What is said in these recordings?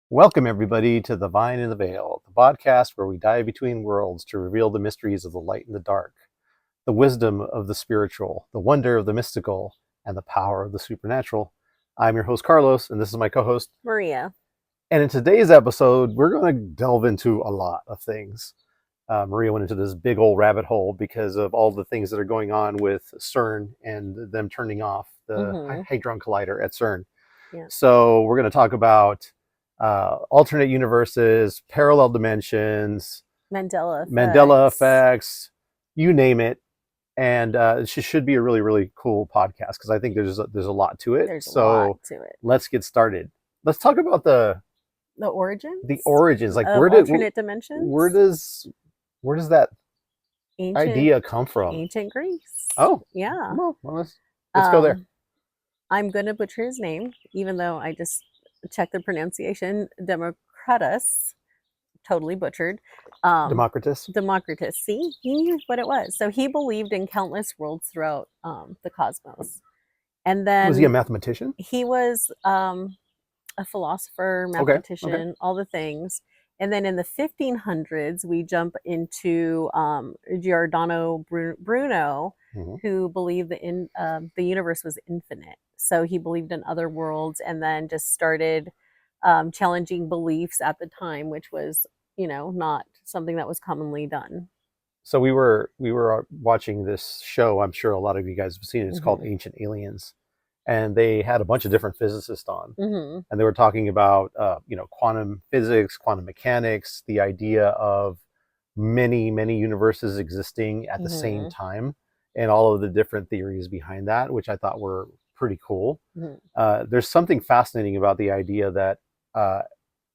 Welcome, everybody, to The Vine and the Veil, the podcast where we dive between worlds to reveal the mysteries of the light and the dark, the wisdom of the spiritual, the wonder of the mystical, and the power of the supernatural. I'm your host, Carlos, and this is my co-host, Maria. And in today's episode, we're going to delve into a lot of things. Maria went into this big old rabbit hole because of all the things that are going on with CERN and them turning off the Hadron Collider at CERN. Yeah. So we're going to talk about alternate universes, parallel dimensions, Mandela effects, you name it. And it should be a really, really cool podcast because I think there's a lot to it. There's a lot to it. Let's get started. Let's talk about the origins. The origins, like of alternate dimensions. Where does that idea come from? Ancient Greece. Oh, yeah. Well, let's go there. I'm going to butcher his name, even though I just checked the pronunciation. Democritus. Totally butchered. Democritus. See, he knew what it was. So he believed in countless worlds throughout the cosmos. And then was he a mathematician? He was a philosopher, mathematician, all the things. And then in the 1500s, we jump into Giordano Bruno, who believed the universe was infinite. So he believed in other worlds, and then just started challenging beliefs at the time, which was, not something that was commonly done. So we were watching this show. I'm sure a lot of you guys have seen it. It's called Ancient Aliens. And they had a bunch of different physicists on, and they were talking about, quantum physics, quantum mechanics, the idea of many, many universes existing at the same time, and all of the different theories behind that, which I thought were pretty cool. There's something fascinating about the idea that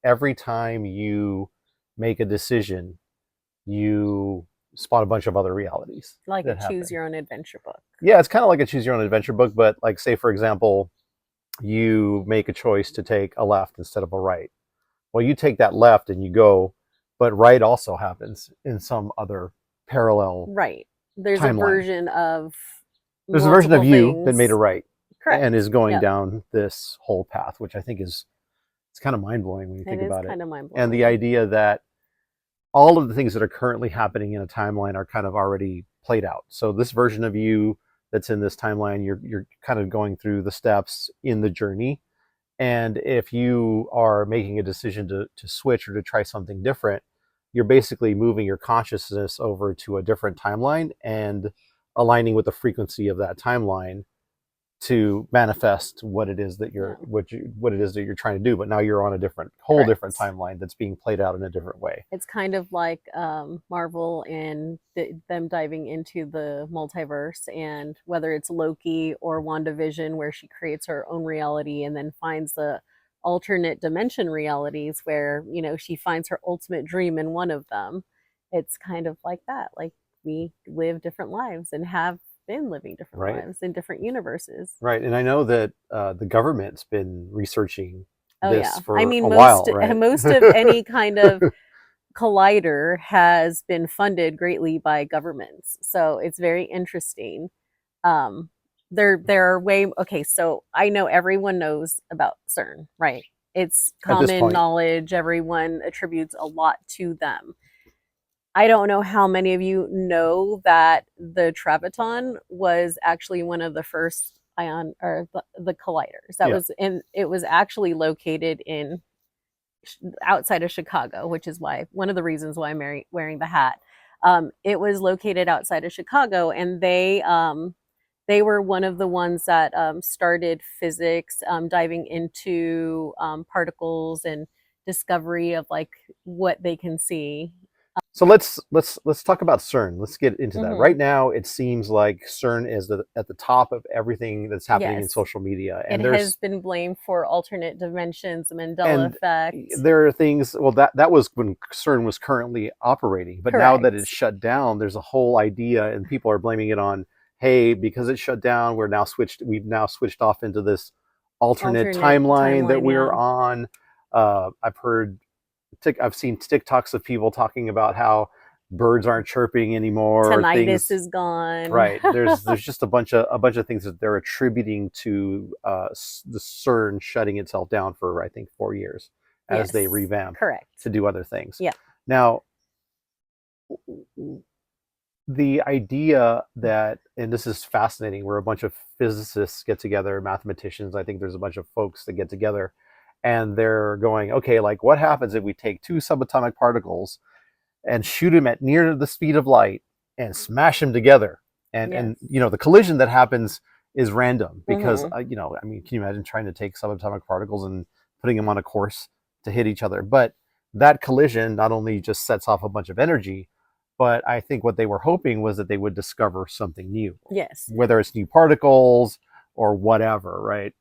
every time you make a decision, you spot a bunch of other realities. Like a choose your own adventure book. Yeah, it's kind of like a choose your own adventure book, but like, say, for example, you make a choice to take a left instead of a right. Well, you take that left and you go, but right also happens in some other parallel. Right. There's timeline. There's a version of you things that made a right. Correct. And is going down this whole path, which I think it's kind of mind-blowing when you think about it. Kind of mind-blowing. And the idea that all of the things that are currently happening in a timeline are kind of already played out. So this version of you that's in this timeline, you're kind of going through the steps in the journey. And if you are making a decision to switch or to try something different, you're basically moving your consciousness over to a different timeline and aligning with the frequency of that timeline to manifest what it is that you're trying to do. But now you're on a different timeline that's being played out in a different way. It's kind of like Marvel and them diving into the multiverse, and whether it's Loki or WandaVision, where she creates her own reality and then finds the alternate dimension realities where, she finds her ultimate dream in one of them. It's kind of like that. Like, we live different lives and have been living different lives in different universes. Right. And I know that the government's been researching this for a while, right? Most of any kind of collider has been funded greatly by governments. So it's very interesting. There are so I know everyone knows about CERN, right? It's common knowledge. Everyone attributes a lot to them. I don't know how many of you know that the Traviton was actually one of the first the colliders. It was actually located outside of Chicago, which is one of the reasons why I'm wearing the hat. It was located outside of Chicago, and they were one of the ones that started physics, diving into particles and discovery of like what they can see. So let's talk about CERN. Let's get into that. Right now, it seems like CERN is at the top of everything that's happening in social media, and it has been blamed for alternate dimensions, the Mandela effect. There are things. Well, that was when CERN was currently operating, but now that it's shut down, there's a whole idea, and people are blaming it on, hey, because it's shut down, we've now switched off into this alternate timeline that we're on. I've seen TikToks of people talking about how birds aren't chirping anymore. Tinnitus is gone. Right. There's just a bunch of things that they're attributing to the CERN shutting itself down for, I think, 4 years. as they Yes. revamp Correct. to do other things. Yeah. Now, the idea that, and this is fascinating, where a bunch of physicists get together, mathematicians, I think there's a bunch of folks that get together, and they're going, okay, like what happens if we take two subatomic particles and shoot them at near the speed of light and smash them together? And you know, the collision that happens is random because you know, I mean, can you imagine trying to take subatomic particles and putting them on a course to hit each other? But that collision not only just sets off a bunch of energy, but I think what they were hoping was that they would discover something new. Yes. Whether it's new particles or whatever, right?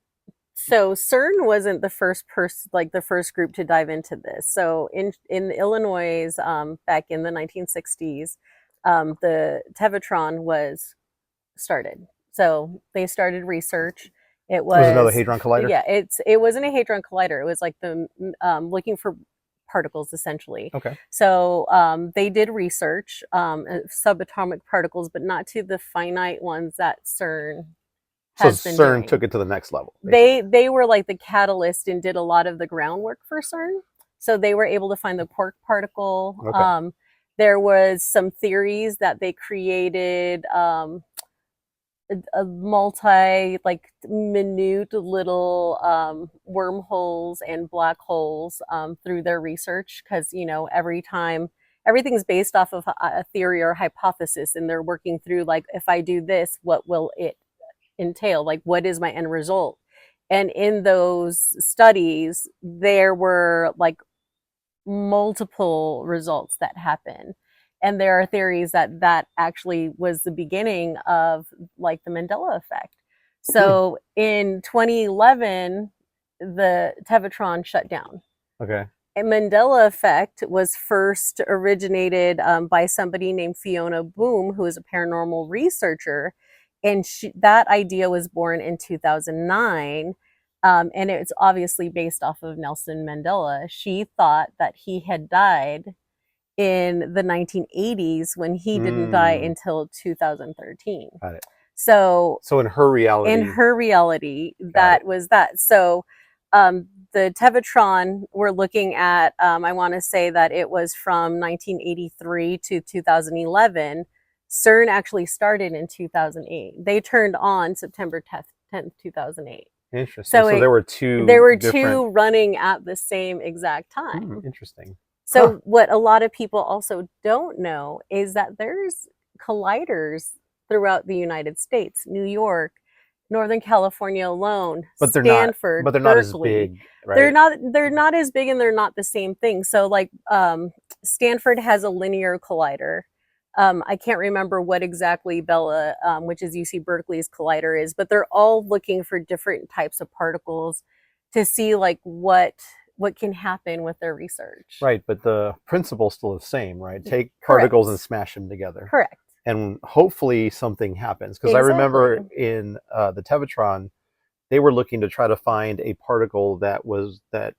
So CERN wasn't the first the first group to dive into this. So in Illinois, back in the 1960s, the Tevatron was started. So they started research. It was another was Hadron Collider. Yeah, it wasn't a Hadron Collider. It was like the looking for particles essentially. Okay. So they did research subatomic particles, but not to the finite ones that CERN So has been CERN doing. took it to the next level. They were like the catalyst and did a lot of the groundwork for CERN. So they were able to find the quark particle. Okay. There was some theories that they created a multi like minute little wormholes and black holes through their research, because you know every time everything's based off of a theory or hypothesis, and they're working through like, if I do this, what will it entail? Like, what is my end result? And in those studies, there were like multiple results that happen. And there are theories that that actually was the beginning of like the Mandela effect. So in 2011, the Tevatron shut down. Okay. And Mandela effect was first originated by somebody named Fiona Boom, who is a paranormal researcher. And that idea was born in 2009. And it's obviously based off of Nelson Mandela. She thought that he had died in the 1980s when he didn't die until 2013. Got it. So in her reality, that was that. So the Tevatron, we're looking at, I want to say that it was from 1983 to 2011. CERN actually started in 2008. They turned on September 10th, 2008. Interesting. So there were two. There were two running at the same exact time. Interesting. So what a lot of people also don't know is that there's colliders throughout the United States, New York, Northern California alone, but they're Stanford, not, Berkeley. as big, right? They're not as big, and they're not the same thing. So like Stanford has a linear collider. I can't remember what exactly Bella, which is UC Berkeley's collider is, but they're all looking for different types of particles to see like what can happen with their research. Right, but the principle's still the same, right? Take particles and smash them together. Correct. And hopefully something happens. Because I remember in the Tevatron, they were looking to try to find a particle that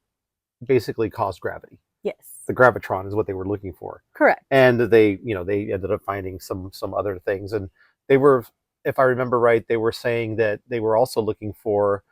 basically caused gravity. Yes. The gravitron is what they were looking for. Correct. And they ended up finding some other things. And they were, if I remember right, they were saying that they were also looking for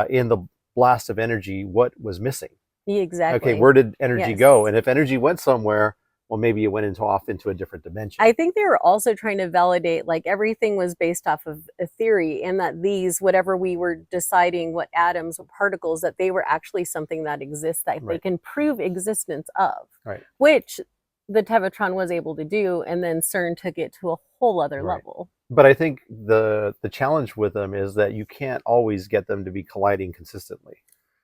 in the blast of energy what was missing. Exactly. Okay, where did energy go? And if energy went somewhere, well, maybe it went off into a different dimension. I think they were also trying to validate, like everything was based off of a theory, and that these, whatever we were deciding, what atoms or particles, that they were actually something that exists, that they can prove existence of. Right. Which the Tevatron was able to do, and then CERN took it to a whole other level. But I think the challenge with them is that you can't always get them to be colliding consistently.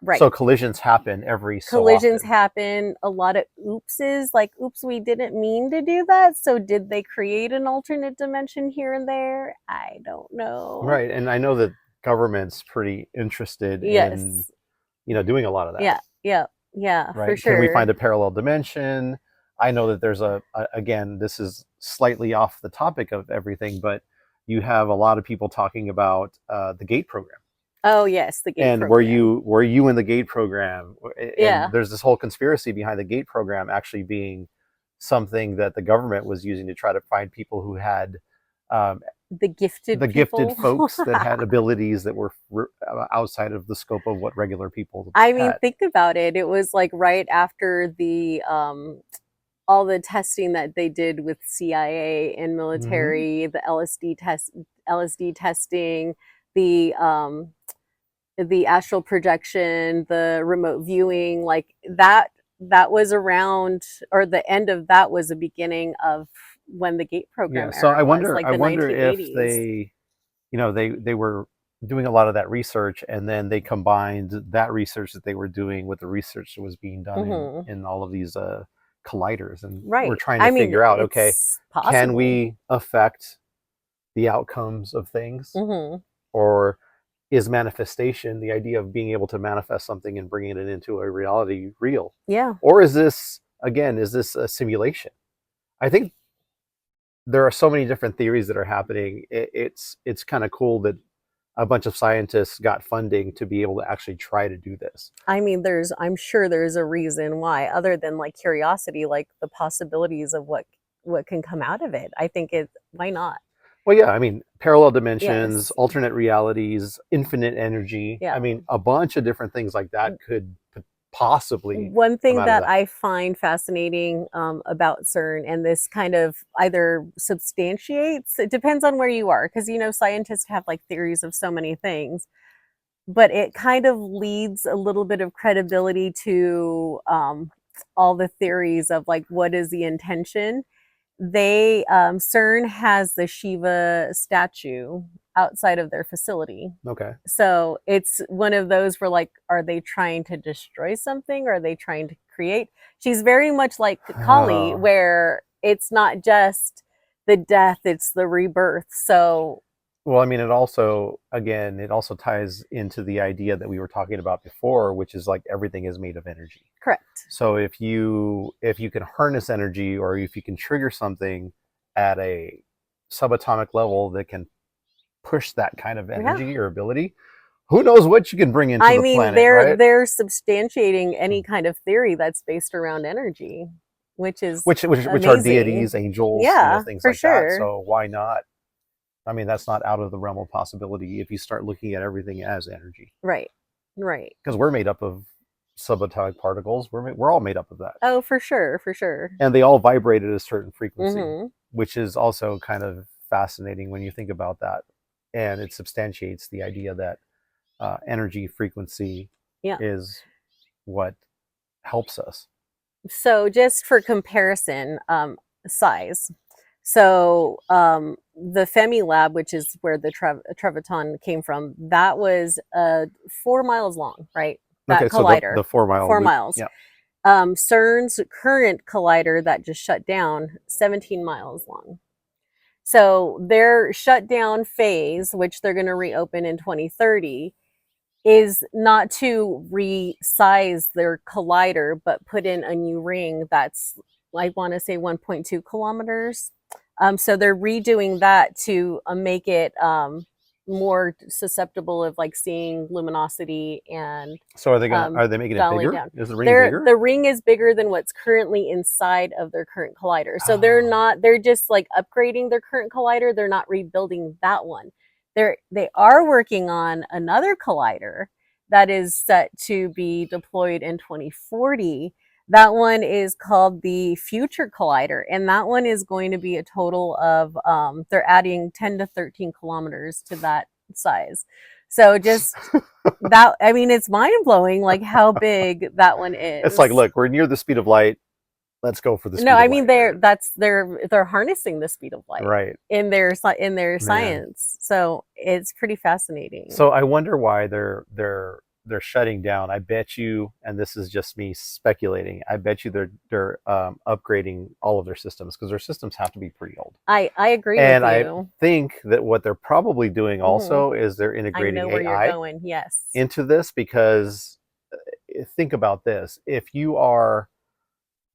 Right. So collisions happen collisions happen. A lot of oopses, like, oops, we didn't mean to do that. So did they create an alternate dimension here and there? I don't know. Right. And I know that government's pretty interested in, doing a lot of that. Yeah, right? For sure. Can we find a parallel dimension? I know that there's again, this is slightly off the topic of everything, but you have a lot of people talking about the GATE program. Oh yes, the GATE program. And were you in the GATE program? And there's this whole conspiracy behind the GATE program actually being something that the government was using to try to find people who had The gifted the gifted people. folks that had abilities that were outside of the scope of what regular people I mean, had. think about it. It was like right after the all the testing that they did with CIA and Hmm. military, the LSD testing, the um the astral projection, the remote viewing, like that was around, or the end of that was the beginning of when the gate Yeah. program So era was, like I the wonder if 1980s. they, they were doing a lot of that research, and then they combined that research that they were doing with the research that was being done Hmm. in all of these colliders, and we're Right. trying to I mean, figure out, okay, it's can possible. we affect the outcomes of things, Hmm. or is manifestation, the idea of being able to manifest something and bringing it into a reality, real, Yeah. or is this, again, is this a simulation? I think there are so many different theories that are happening. It's kind of cool that a bunch of scientists got funding to be able to actually try to do this. I mean, I'm sure there's a reason why, other than like curiosity, like the possibilities of what can come out of it. I think why not? Well, yeah, I mean, parallel dimensions, Yes. alternate realities, infinite energy. I Yeah. mean, a bunch of different things like that could possibly One come thing out of that that. I find fascinating about CERN, and this kind of either substantiates, it depends on where you are, because scientists have like theories of so many things, but it kind of leads a little bit of credibility to all the theories of like what is the intention. CERN has the Shiva statue outside of their facility. Okay. So it's one of those where, like, are they trying to destroy something? Or are they trying to create? She's very much like Kali, Oh. where it's not just the death, it's the rebirth. So, Well, I mean, it also, again, it also ties into the idea that we were talking about before, which is like everything is made of energy. correct. So if you can harness energy, or if you can trigger something at a subatomic level that can push that kind of Yeah. energy or ability, who knows what you can bring into I the mean, planet, they're right? they're substantiating any kind of theory that's based around energy, which is Which are amazing. deities, angels, Yeah, things for like that. sure. So why not? I mean, that's not out of the realm of possibility if you start looking at everything as energy, Right. Right. because we're made up of subatomic particles. We're all made up of that, Oh, for sure, for sure. and they all vibrate at a certain frequency, Mhm. which is also kind of fascinating when you think about that, and it substantiates the idea that energy frequency Yeah. is what helps us. So just for comparison, size. So the Femi lab, which is where the Treviton came from, that was 4 miles long, right? That Okay, so the collider, 4 mile four loop, miles. yeah. CERN's current collider that just shut down, 17 miles long. So their shutdown phase, which they're going to reopen in 2030, is not to resize their collider, but put in a new ring that's, I want to say, 1.2 kilometers. So they're redoing that to make it more susceptible of like seeing luminosity and So um, are they making it dialing bigger? down. Is the ring bigger? The ring is bigger than what's currently inside of their current collider. So Oh, they're just like upgrading their current collider. They're not rebuilding that one. They are working on another collider that is set to be deployed in 2040. That one is called the Future Collider, and that one is going to be a total of they're adding 10 to 13 kilometers to that size. So just that, I mean, it's mind blowing, like how big that one it's like, is. look, we're near the speed of light. Let's go for the No, speed of I mean light, they're harnessing the speed of light right? in their Man. science. So it's pretty fascinating. So I wonder why they're shutting down. I bet you, and this is just me speculating, I bet you they're upgrading all of their systems, because their systems have to be pretty old. I agree with And I you. think that what they're probably doing Hmm. also is they're I integrating know where you're AI going. Yes. into this, because think about this: if you're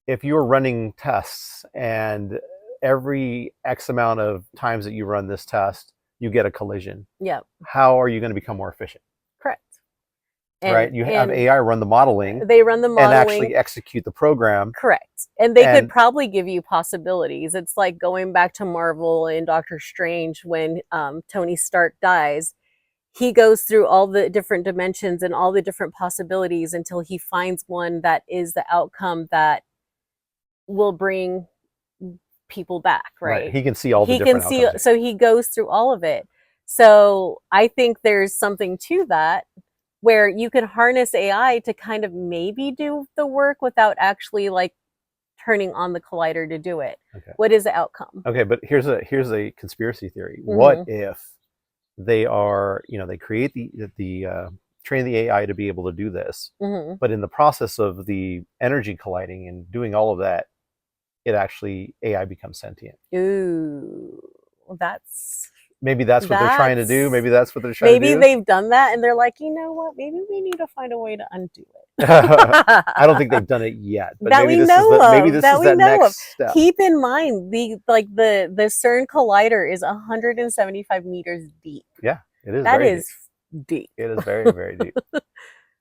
running tests, and every X amount of times that you run this test, you get a collision, Yeah. how are you going to become more efficient? Correct. right? You have AI run the modeling. They run the modeling and actually execute the program. Correct. And they could probably give you possibilities. It's like going back to Marvel and Doctor Strange when Tony Stark dies. He goes through all the different dimensions and all the different possibilities until he finds one that is the outcome that will bring people back, right? He can see all the different outcomes. So he goes through all of it. So I think there's something to that where you can harness AI to kind of maybe do the work without actually like turning on the collider to do it. Okay. What is the outcome? Okay, but here's a conspiracy theory. What if they are, they create the train the AI to be able to do this, but in the process of the energy colliding and doing all of that, AI becomes sentient. Ooh, well, maybe that's what they're trying to do. Maybe that's what they're trying to do. Maybe they've done that and they're like, you know what? Maybe we need to find a way to undo it. I don't think they've done it yet, but maybe this is that next step. Keep in mind the CERN collider is 175 meters deep. Yeah, it is. That is deep. It is very, very deep.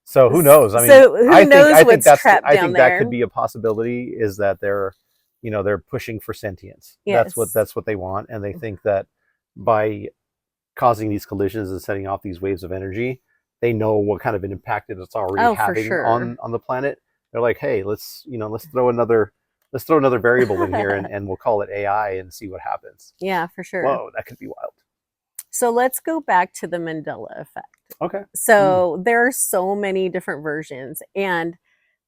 So who knows? I mean, I think that could be a possibility. Is that they're pushing for sentience. Yes. That's what they want, and they think that by causing these collisions and setting off these waves of energy, they know what kind of an impact it's already having on the planet. They're like, hey, let's throw another variable in here and we'll call it AI and see what happens. Yeah, for sure. Whoa, that could be wild. So let's go back to the Mandela effect. Okay. So there are so many different versions, and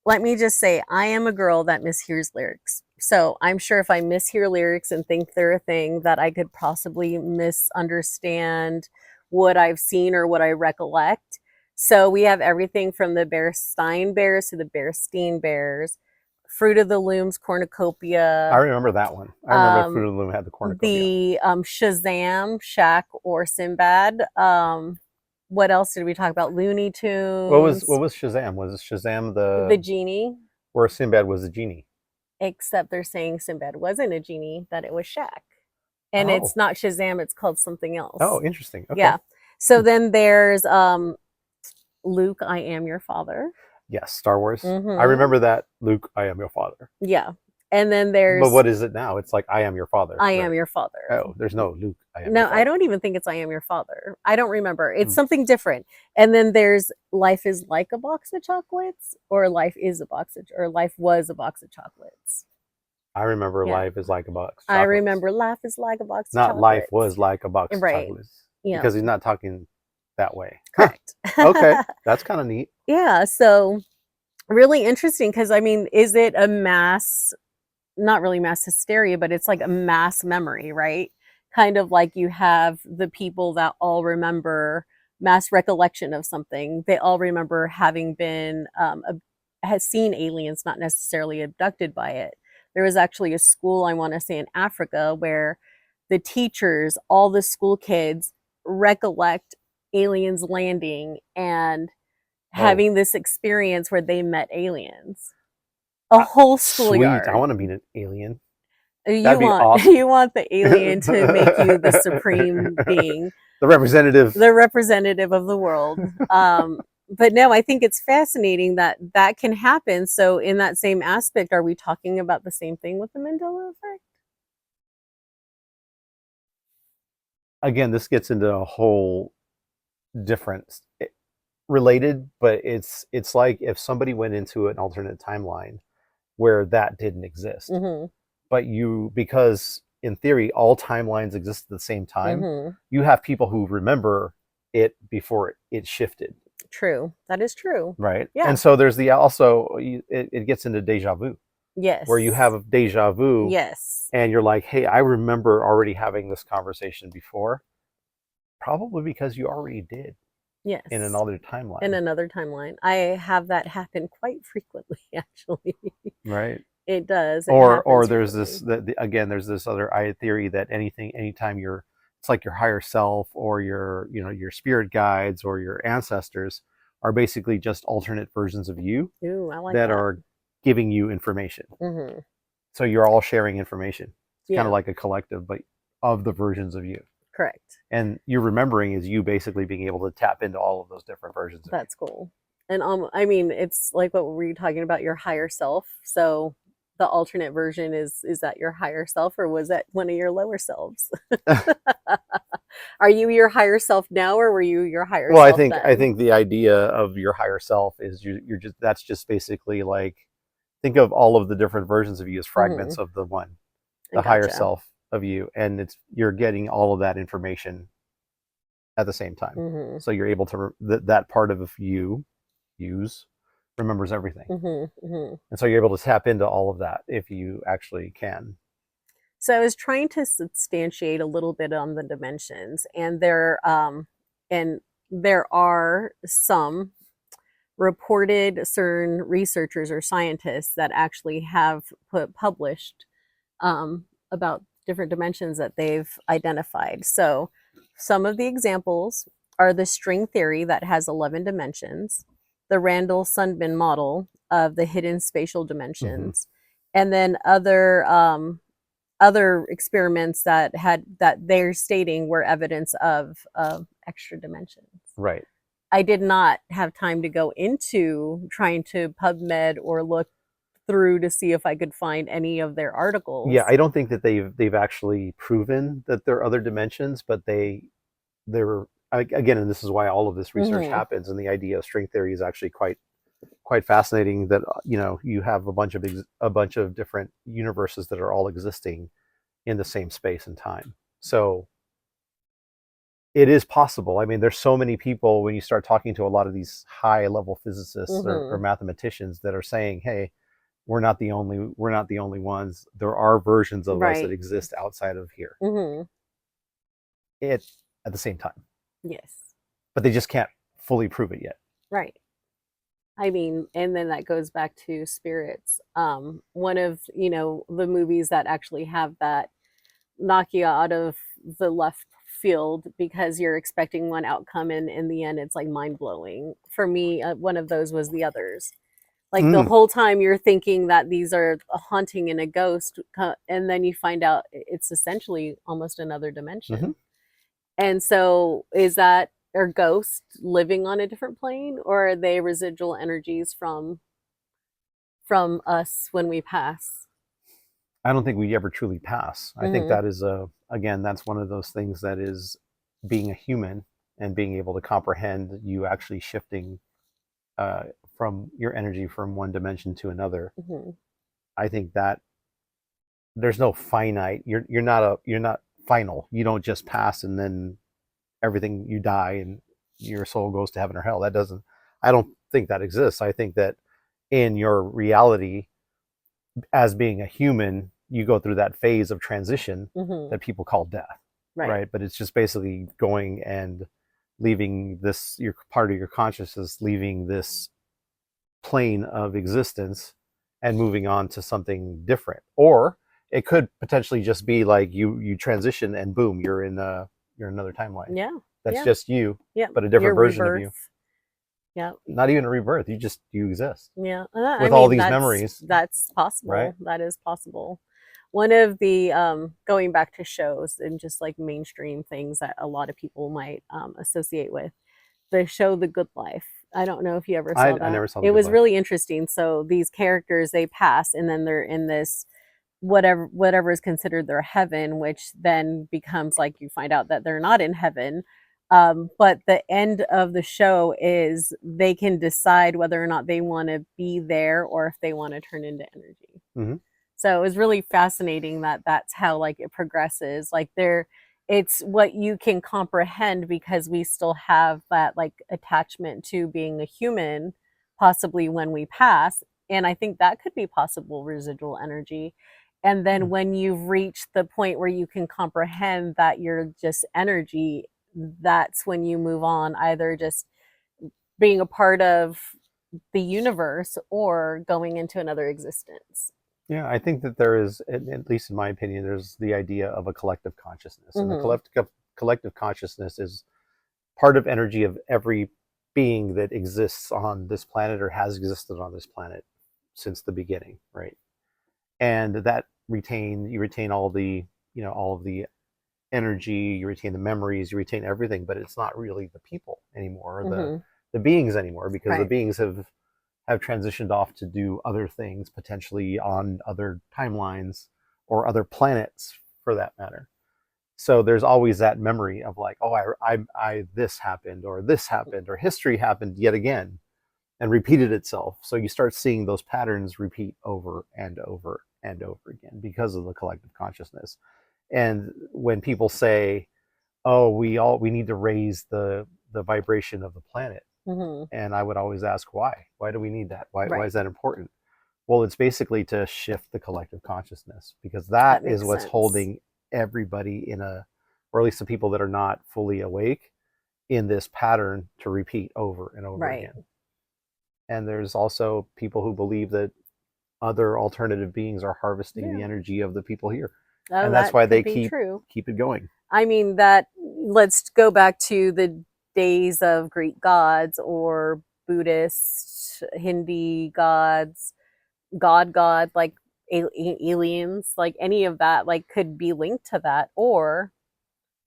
let me just say, I am a girl that mishears lyrics. So I'm sure if I mishear lyrics and think they're a thing, that I could possibly misunderstand what I've seen or what I recollect. So we have everything from the Bearstein Bears to the Bearstein Bears, Fruit of the Loom's cornucopia. I remember that one. I remember Fruit of the Loom had the cornucopia. The Shazam, Shaq, or Sinbad. What else did we talk about? Looney Tunes. What was Shazam? Was Shazam the genie? Or Sinbad was the genie? Except they're saying Sinbad wasn't a genie, that it was Shaq. And it's not Shazam, it's called something else. Oh, interesting. Okay. Yeah. So then there's Luke, I am your father. Yes, Star Wars. I remember that. Luke, I am your father. Yeah. And then there's... But what is it now? It's like, I am your father. I am your father. Oh, there's no Luke, I am your father. I don't even think it's I am your father. I don't remember. It's something different. And then there's Life is like a box of chocolates, or Life was a box of chocolates. I remember Life is like a box of chocolates. I remember Life is like a box of chocolates. Not Life was like a box of chocolates. Yeah. Because he's not talking that way. Correct. Okay. That's kind of neat. Yeah. So really interesting, because I mean, is it a not really mass hysteria, but it's like a mass memory, right? Kind of like you have the people that all remember mass recollection of something. They all remember having been, has seen aliens, not necessarily abducted by it. There was actually a school, I want to say in Africa, where the teachers, all the school kids recollect aliens landing and having this experience where they met aliens. A whole schoolyard. Sweet. I want to meet an alien. That'd be awesome. You want the alien to make you the supreme being. The representative. The representative of the world. But no, I think it's fascinating that can happen. So in that same aspect, are we talking about the same thing with the Mandela effect? Again, this gets into a whole different... related, but it's like if somebody went into an alternate timeline where that didn't exist, but because in theory all timelines exist at the same time, you have people who remember it before it shifted. True, that is true. Right. Yeah. And so there's it gets into deja vu. Yes. Where you have a deja vu. Yes. And you're like, hey, I remember already having this conversation before, probably because you already did. Yes. In another timeline. In another timeline. I have that happen quite frequently, actually. Right. It does. Or there's there's this other theory that anytime it's like your higher self or your spirit guides or your ancestors are basically just alternate versions of you. Ooh, I like that. Are giving you information. So you're all sharing information. It's kind of like a collective, but of the versions of you. Correct. And your remembering is you basically being able to tap into all of those different versions of That's cool. And I mean, it's like what were you talking about, your higher self? So the alternate version is that your higher self, or was that one of your lower selves? Are you your higher self now, or were you your higher Well, self I then? think the idea of your higher self is you're just that's just basically like think of all of the different versions of you as Hmm. fragments of the one, I the higher gotcha. self of you, and it's you're getting all of that information at the same time. Hmm. So you're able to that part of you use remembers everything, Hmm. Hmm. and so you're able to tap into all of that if you actually can. So I was trying to substantiate a little bit on the dimensions, and there are some reported CERN researchers or scientists that actually have published about different dimensions that they've identified. So some of the examples are the string theory that has 11 dimensions, the Randall-Sundman model of the hidden spatial Mm-hmm. dimensions, and then other experiments that they're stating were evidence of extra dimensions. Right. I did not have time to go into trying to PubMed or look through to see if I could find any of their Yeah, articles. I don't think that they've actually proven that there are other dimensions, but they're again, and this is why all of this research Hmm. happens. And the idea of string theory is actually quite fascinating. That you have a bunch of different universes that are all existing in the same space and time. So it is possible. I mean, there's so many people when you start talking to a lot of these high level physicists or Hmm. mathematicians that are saying, "Hey, we're not the only ones. There are versions of us that Right. exist outside of here." Hmm. It at the same time, Yes. but they just can't fully prove it yet. Right. I mean, and then that goes back to spirits. One of, the movies that actually have that knock you out of the left field because you're expecting one outcome and in the end it's like mind blowing. For me, one of those was The Others. Like the Mm, whole time you're thinking that these are a haunting and a ghost, and then you find out it's essentially almost another mm-hmm. dimension. And so is that are ghosts living on a different plane, or are they residual energies from us when we pass? I don't think we ever truly pass. I think Hmm. that is again, that's one of those things that is being a human and being able to comprehend you actually shifting uh, from your energy from one dimension to another. Hmm. I think that there's no finite. You're not final. You don't just pass and then everything you die and your soul goes to heaven or hell. That doesn't. I don't think that exists. I think that in your reality as being a human, you go through that phase of transition Hmm. that people call death, Right. right? But it's just basically going and leaving this your part of your consciousness, leaving this plane of existence and moving on to something different. Or it could potentially just be like you transition and boom, you're in another timeline. Yeah. That's Yeah. just you, Yeah. but a Your different version of you. rebirth. Yeah. Not even a rebirth. You exist Yeah, I with all mean these that's memories, that's right? possible. That is possible. One of the going back to shows and just like mainstream things that a lot of people might associate with the show The Good Life. I don't know if you ever saw I that. never saw The It Good was Life. really interesting. So these characters they pass and then they're in this whatever is considered their heaven, which then becomes like you find out that they're not in heaven. But the end of the show is they can decide whether or not they want to be there or if they want to turn into energy. Mm-hmm. So it was really fascinating that that's how like it progresses. Like there, it's what you can comprehend because we still have that like attachment to being a human, possibly when we pass. And I think that could be possible residual energy. And then when you've reached the point where you can comprehend that you're just energy, that's when you move on, either just being a part of the universe or going into another existence. Yeah, I think that there is, at least in my opinion, there's the idea of a collective consciousness, and the Hmm. collective consciousness is part of energy of every being that exists on this planet or has existed on this planet since the beginning, right? And that you retain all the all of the energy, you retain the memories, you retain everything, but it's not really the people anymore, or Hmm. the beings anymore, because the Right. beings have transitioned off to do other things, potentially on other timelines or other planets for that matter. So there's always that memory of like, oh, this happened, or history happened yet again and repeated itself. So you start seeing those patterns repeat over and over and over again because of the collective consciousness. And when people say, oh, we need to raise the vibration of the planet, and I would always ask, why do we need that? Why Right. is that important? Well, it's basically to shift the collective consciousness, because that That is makes what's sense. holding everybody or at least the people that are not fully awake, in this pattern to repeat over and over Right. again. And there's also people who believe that other alternative beings are harvesting the Yeah. energy of the people here, Oh, and that's that why they could be keep true. it going. I mean, let's go back to the days of Greek gods or Buddhist, Hindi gods, god, like aliens, like any of that, like could be linked to that, or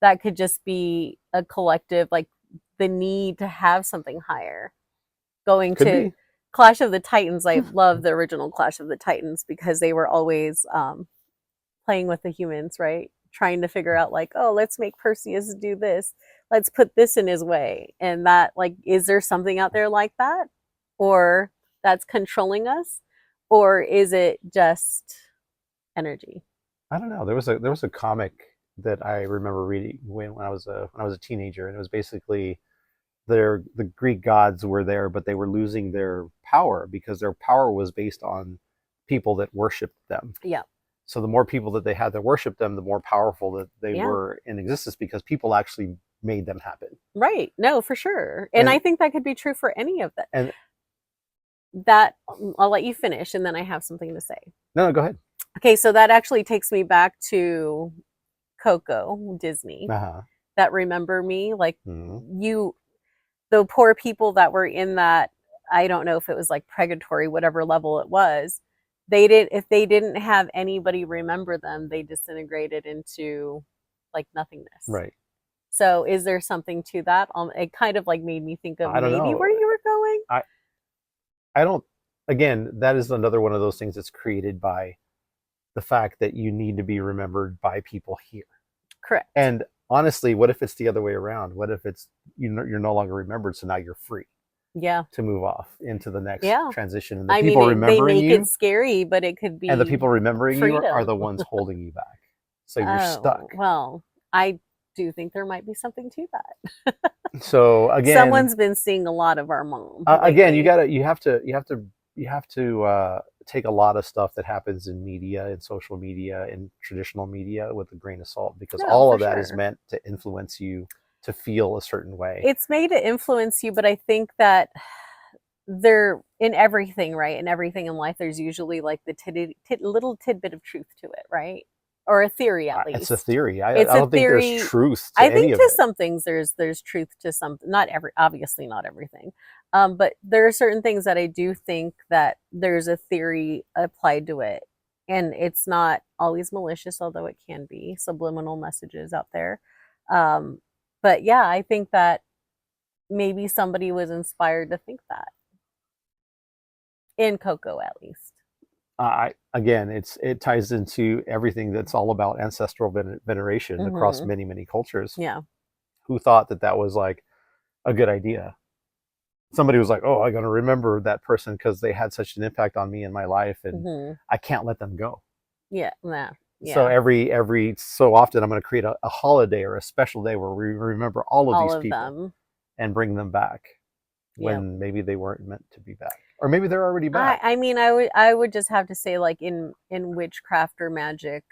that could just be a collective, like the need to have something higher. Going Could to be. Clash of the Titans, I love the original Clash of the Titans because they were always playing with the humans, right? Trying to figure out like, oh, let's make Perseus do this. Let's put this in his way. And that, like, is there something out there like that? Or that's controlling us? Or is it just energy? I don't know. There was a comic that I remember reading when I was a teenager, and it was basically the Greek gods were there, but they were losing their power because their power was based on people that worshipped them. Yeah. So the more people that they had that worshipped them, the more powerful that they Yeah. were in existence, because people actually made them happen. Right. No, for sure. And I think that could be true for any of that. And That I'll let you finish and then I have something to say. no, go ahead. Okay, so that actually takes me back to Coco, Disney. Uh-huh. That Remember Me, like Mm-hmm. the poor people that were in that, I don't know if it was like purgatory, whatever level it was, if they didn't have anybody remember them, they disintegrated into like nothingness. Right. So is there something to that? It kind of like made me think of I don't maybe know. where you were going. I don't. Again, that is another one of those things that's created by the fact that you need to be remembered by people here. Correct. And honestly, what if it's the other way around? What if it's you're no longer remembered, so now you're free Yeah. to move off into the next Yeah. transition, and the I people mean, they remembering make you it scary, but it could be and the people remembering you are the freedom. ones holding you back. So you're Oh, stuck. well, I do think there might be something to that. So again, Someone's been seeing a lot of our mom again, lately. you have to take a lot of stuff that happens in media, in social media, in traditional media with a grain of salt, because No, all for of that is sure. meant to influence you to feel a certain way. It's made to influence you, but I think that they're in everything, right? In everything in life, there's usually like the little tidbit of truth to it, right? Or a theory, at It's a least. theory. I It's a don't think there's theory. truth to I any think of to it. some things there's truth to some, not obviously not everything, but there are certain things that I do think that there's a theory applied to it, and it's not always malicious, although it can be subliminal messages out there. Um, but yeah, I think that maybe somebody was inspired to think that in Coco, at least. Again, it ties into everything that's all about ancestral veneration across Mm-hmm. many cultures. Yeah. Who thought that that was like a good idea? Somebody was like, "Oh, I'm going to remember that person because they had such an impact on me in my life, and Mm-hmm. I can't let them go." Yeah. Nah. So Yeah. every so often, I'm going to create a holiday or a special day where we remember all of All these of people them. and bring them back Yeah. when maybe they weren't meant to be back, or maybe they're already back. I mean, I would just have to say, like in witchcraft or magic,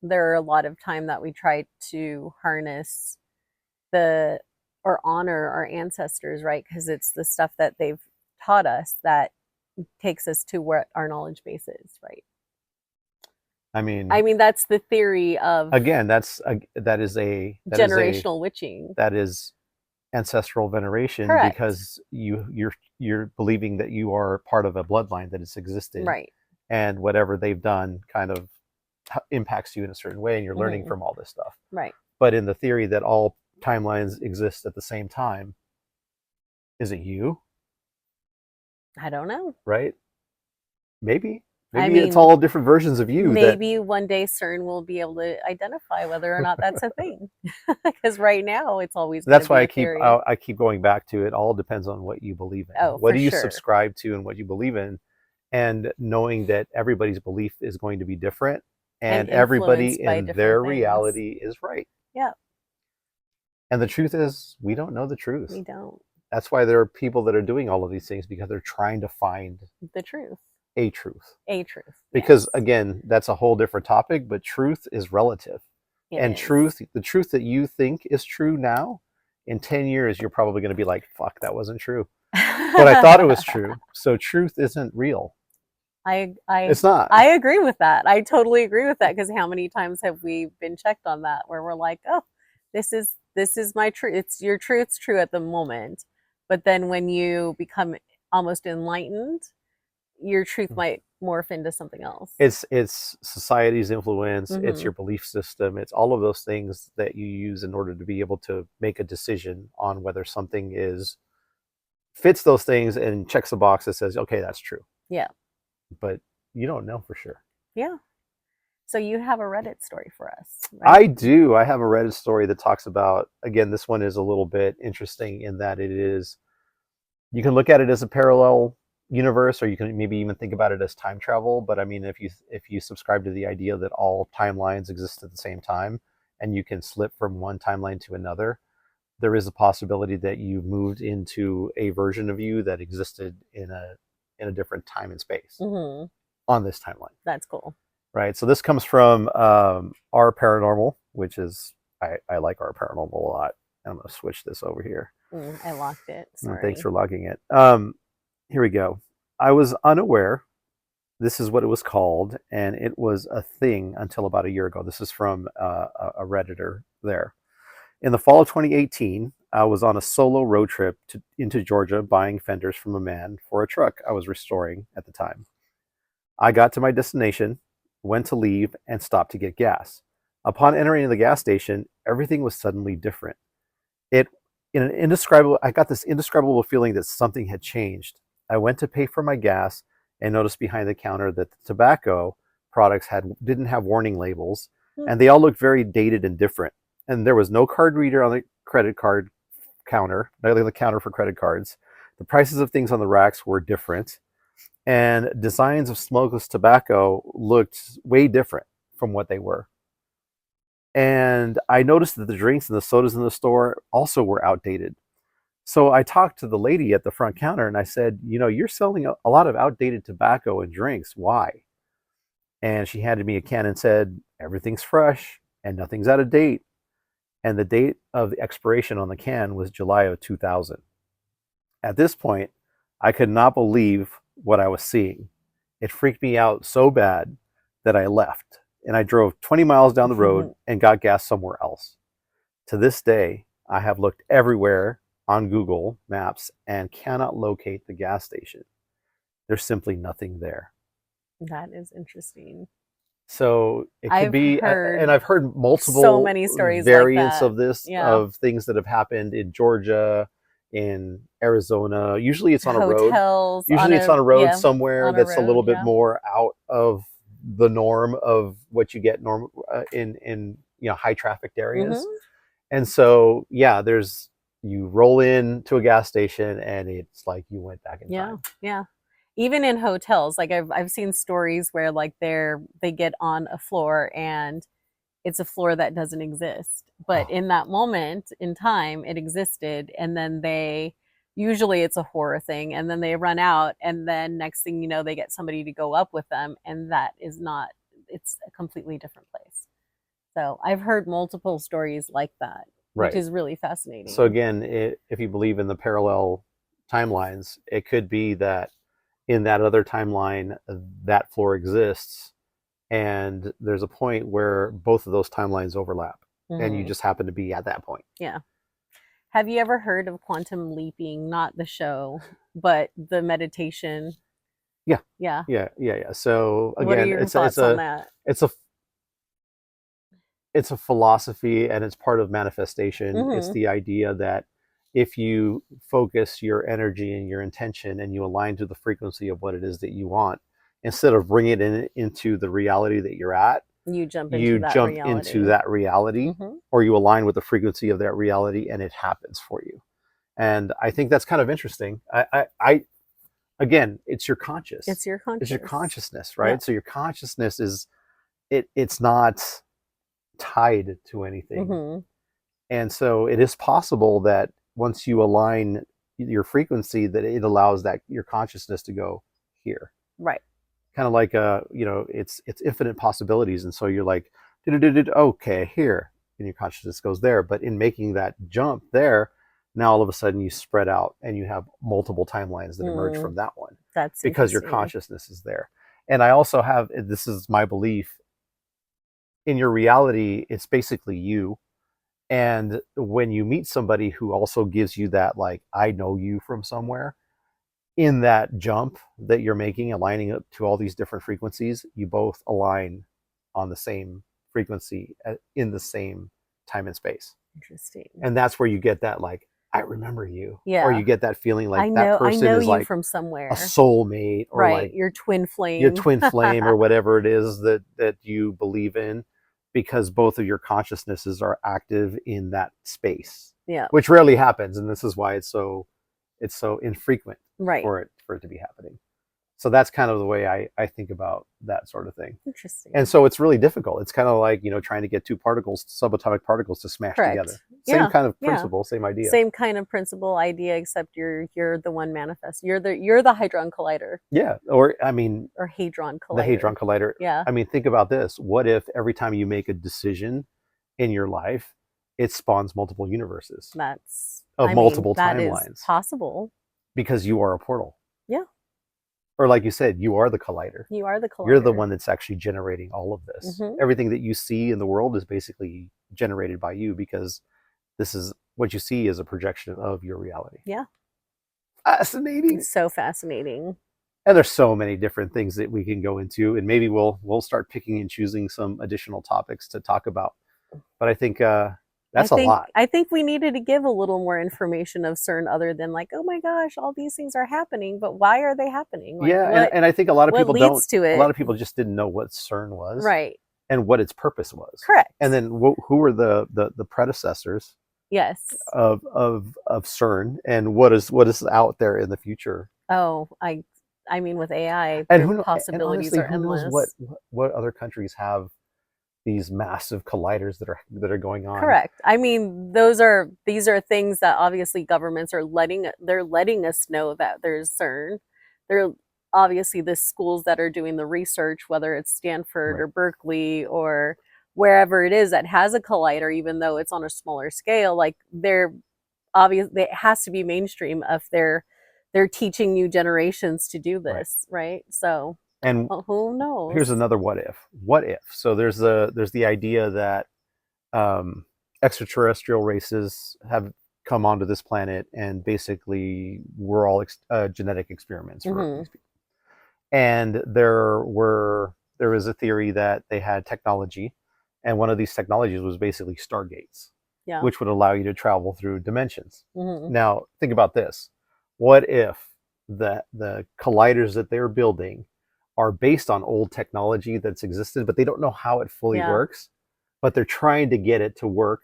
there are a lot of time that we try to harness the or honor our ancestors, right? Because it's the stuff that they've taught us that takes us to what our knowledge base is, right? I I mean, mean, that's the theory of again, that is generational witching. that is ancestral veneration, Correct. because you're believing that you are part of a bloodline that has existed, Right. and whatever they've done kind of impacts you in a certain way, and you're learning Mm-hmm. from all this stuff. Right. But in the theory that all timelines exist at the same time, Is it you? I don't know. Right? Maybe. I Maybe it's mean, all different versions of you that maybe one day CERN will be able to identify whether or not that's a thing. Because right now, it's always going to that's why be I a keep theory. I keep going back to it. All depends on what you believe in. Oh, What for do you sure. subscribe to and what you believe in, and knowing that everybody's belief is going to be different, And and everybody influenced by in different their things. reality is right. Yeah, And the truth is, we don't know the we truth. don't. That's why there are people that are doing all of these things, because they're trying to find The truth. a truth. A truth. Because Yes, again, that's a whole different topic, but truth is relative. it And is. the truth that you think is true now, in 10 years, you're probably going to be like, fuck, that wasn't true. But I thought it was true. So truth isn't real. I I It's not. I agree with that. I totally agree with that because how many times have we been checked on that where we're like, "Oh, this is my truth. It's your truth's true at the moment." But then when you become almost enlightened, your truth might morph into something else. It's society's influence, it's Mhm. your belief system, it's all of those things that you use in order to be able to make a decision on whether something is fits those things and checks the box that says, okay, that's true. Yeah. But you don't know for sure. Yeah. So you have a Reddit story for us, I right? do. I have a Reddit story that talks about, again, this one is a little bit interesting in that it is, you can look at it as a parallel universe, or you can maybe even think about it as time travel. But I mean, if you subscribe to the idea that all timelines exist at the same time and you can slip from one timeline to another, there is a possibility that you moved into a version of you that existed in a different time and space Hmm. on this timeline. That's cool. Right. So this comes from our paranormal, which is I like our paranormal a lot. I'm going to switch this over here. I locked it. And thanks Sorry. for logging it. Here we go. I was unaware this is what it was called, and it was a thing until about a year ago. This is from a Redditor there. In the fall of 2018, I was on a solo road trip into Georgia buying fenders from a man for a truck I was restoring at the time. I got to my destination, went to leave, and stopped to get gas. Upon entering the gas station, everything was suddenly different. It in an indescribable I got this indescribable feeling that something had changed. I went to pay for my gas and noticed behind the counter that the tobacco products didn't have warning labels, Hmm. and they all looked very dated and different. And there was no card reader on the credit card counter, not like the counter for credit cards. The prices of things on the racks were different, and designs of smokeless tobacco looked way different from what they were. And I noticed that the drinks and the sodas in the store also were outdated. So I talked to the lady at the front counter and I said, you're selling a lot of outdated tobacco and drinks. Why? And she handed me a can and said, everything's fresh and nothing's out of date. And the date of the expiration on the can was July of 2000. At this point, I could not believe what I was seeing. It freaked me out so bad that I left and I drove 20 miles down the road and got gas somewhere else. To this day, I have looked everywhere on Google Maps and cannot locate the gas station. There's simply nothing there. That is interesting. So it could I've be, heard and I've heard so multiple many stories like variants that. of this, Yeah. of things that have happened in Georgia, in Arizona. Usually it's on a road. Hotels Usually it's on a road yeah, somewhere on a that's a little road, bit yeah. more out of the norm of what you get in high trafficked areas. Hmm. And so yeah, you roll into a gas station and it's like you went back in Yeah, time. yeah. Even in hotels, like I've seen stories where like they get on a floor and it's a floor that doesn't exist. But Oh, in that moment in time, it existed, and then they usually it's a horror thing, and then they run out, and then next thing you know, they get somebody to go up with them, and that is not it's a completely different place. So I've heard multiple stories like that, which right. is really So fascinating. again, if you believe in the parallel timelines, it could be that in that other timeline, that floor exists, and there's a point where both of those timelines overlap, and you Hmm. just happen to be at that point. Yeah. Have you ever heard of quantum leaping? Not the show, but the meditation. Yeah, Yeah. yeah. So What are again, your thoughts on that? it's a it's a philosophy and it's part of manifestation. It's Hmm. the idea that if you focus your energy and your intention and you align to the frequency of what it is that you want, instead of bringing it into the reality that you're at, You jump into you that jump reality. into that reality, or you align with the frequency of that reality, and it happens for you. And I think that's kind of interesting. Again, it's your conscious. It's your conscious. It's your consciousness, right? So your consciousness is it's not tied to anything. And so it is possible that once you align your frequency, that it allows that your consciousness to go here. Right. Kind of like it's infinite possibilities. And so you're like, okay, here. And your consciousness goes there. But in making that jump there, now all of a sudden you spread out and you have multiple timelines that emerge from that one. That's because your consciousness is there. And I also have, this is my belief, in your reality, it's basically you. And when you meet somebody who also gives you that, like, I know you from somewhere, in that jump that you're making, aligning up to all these different frequencies, you both align on the same frequency in the same time and space. Interesting. And that's where you get that, like, I remember you. Yeah. Or you get that feeling like I that person know is you like from somewhere. a soulmate, or right. like your twin flame. Your twin flame, or whatever it is that you believe in, because both of your consciousnesses are active in that space. Yeah. Which rarely happens, and this is why it's so infrequent for it to be happening. So that's kind of the way I think about that sort of thing. Interesting. And so it's really difficult. It's kind of like, trying to get two subatomic particles to smash together. Same kind of principle, same idea. Same kind of principle, idea, except you're the one manifest. You're the Hadron Collider. Yeah, or Hadron Collider. The Hadron Collider. Yeah. I mean, think about this. What if every time you make a decision in your life, it spawns multiple universes? Multiple timelines. That is possible. Because you are a portal. Yeah. Or like you said, you are the collider. You are the collider. You're the one that's actually generating all of this. Everything that you see in the world is basically generated by you, because this is what you see is a projection of your reality. Yeah. Fascinating. It's so fascinating. And there's so many different things that we can go into, and maybe we'll start picking and choosing some additional topics to talk about. But I think that's a lot. I think we needed to give a little more information of CERN, other than like, oh my gosh, all these things are happening, but why are they happening? Like, and I think a lot of people don't. A lot of people just didn't know what CERN was, right? And what its purpose was. Correct. And then who were the predecessors? Yes. Of CERN, and what is out there in the future? Oh, I mean, with AI, and who possibilities and honestly, are endless. Who knows what other countries have these massive colliders that are going on? Correct. I mean, these are things that obviously governments are letting us know that there's CERN. They're obviously the schools that are doing the research, whether it's Stanford or Berkeley or wherever it is that has a collider, even though it's on a smaller scale. Like, it has to be mainstream if they're teaching new generations to do this, right? So. And who knows? Here's another what if. What if? So there's the idea that extraterrestrial races have come onto this planet, and basically we're all genetic experiments for these people. And there was a theory that they had technology, and one of these technologies was basically stargates, which would allow you to travel through dimensions. Now think about this. What if the colliders that they're building are based on old technology that's existed, but they don't know how it fully works, but they're trying to get it to work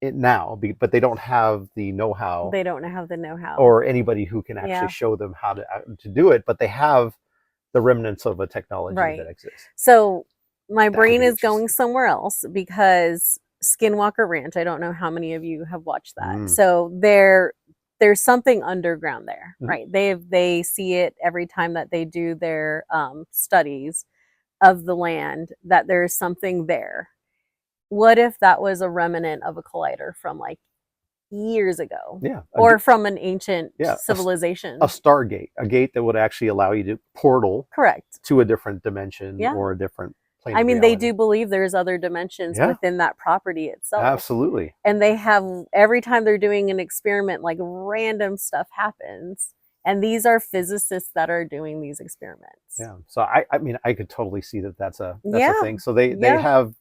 now, but they don't have the know-how. They don't have the know-how. Or anybody who can actually show them how to do it, but they have the remnants of a technology that exists. So my brain is going somewhere else, because Skinwalker Ranch, I don't know how many of you have watched that. So there's something underground there, right? They see it every time that they do their studies of the land, that there's something there. What if that was a remnant of a collider from like years ago? Or from an ancient civilization. A stargate, a gate that would actually allow you to portal to a different dimension or a different plane. I mean, they do believe there's other dimensions within that property itself. Absolutely. And they have, every time they're doing an experiment, like, random stuff happens. And these are physicists that are doing these experiments. Yeah. So I mean, I could totally see that's a thing. So they have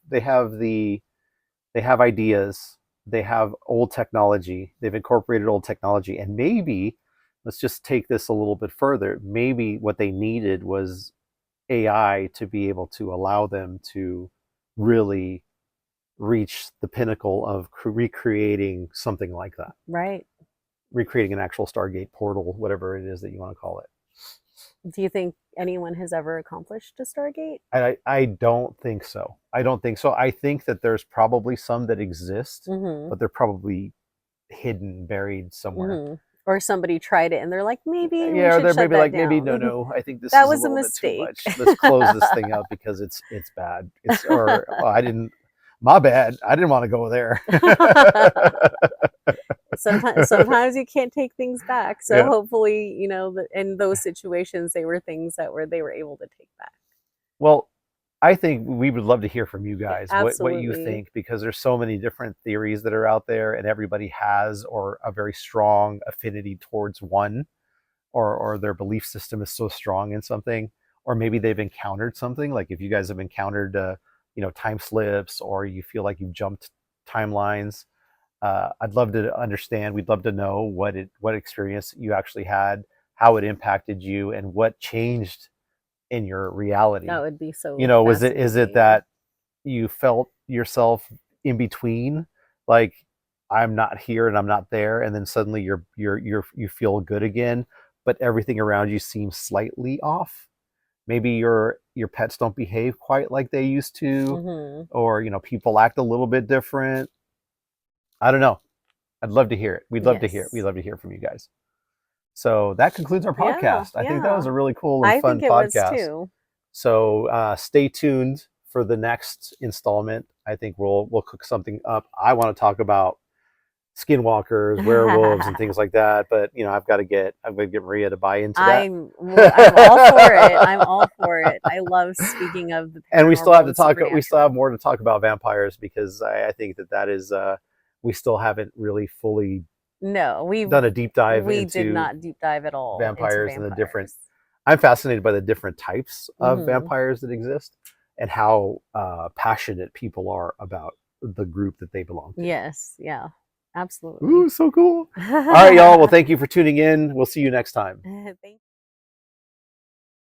ideas they have old technology, they've incorporated old technology, and maybe let's just take this a little bit further. Maybe what they needed was AI to be able to allow them to really reach the pinnacle of recreating something like that. Right. Recreating an actual Stargate portal, whatever it is that you want to call it. Do you think anyone has ever accomplished a Stargate? I don't think so. I don't think so. I think that there's probably some that exist, but they're probably hidden, buried somewhere. Or somebody tried it and they're like, maybe we Yeah, or should they're shut maybe that like, down. maybe no. I think this That is a was a little bit too mistake. much. Let's close this thing out because it's bad. It's or oh, I didn't. My bad. I didn't want to go there. Sometimes you can't take things back. So Yeah. hopefully, you know, in those situations, they were things that they were able to take back. Well, I think we would love to hear from you guys what you Absolutely. think, because there's so many different theories that are out there, and everybody has or a very strong affinity towards one, or their belief system is so strong in something, or maybe they've encountered something. Like if you guys have encountered time slips, or you feel like you've jumped timelines, I'd love to understand. We'd love to know what experience you actually had, how it impacted you, and what changed in your reality. That would be so Is it that you felt yourself in between, like I'm not here and I'm not there, and then suddenly you feel good again, but everything around you seems slightly off? Maybe your pets don't behave quite like they used to, or people act a little bit different. I don't know. I'd love to hear it. We'd love to hear it. We'd love to hear from you guys. So that concludes our podcast. I think that was a really cool and fun podcast. Was too. So stay tuned for the next installment. I think we'll cook something up. I want to talk about skinwalkers, werewolves, and things like that. But I've got to get Maria to buy into that. I'm all for it. I'm all for it. I love speaking of the paranormal. And we still have to talk. We still have more to talk about vampires, because I think that is we still haven't really fully. No, we've done a deep dive. We did not deep dive at all. Vampires and the different. I'm fascinated by the different types of vampires that exist, and how passionate people are about the group that they belong to. Yes, yeah, absolutely. Ooh, so cool. All right, y'all. Well, thank you for tuning in. We'll see you next time.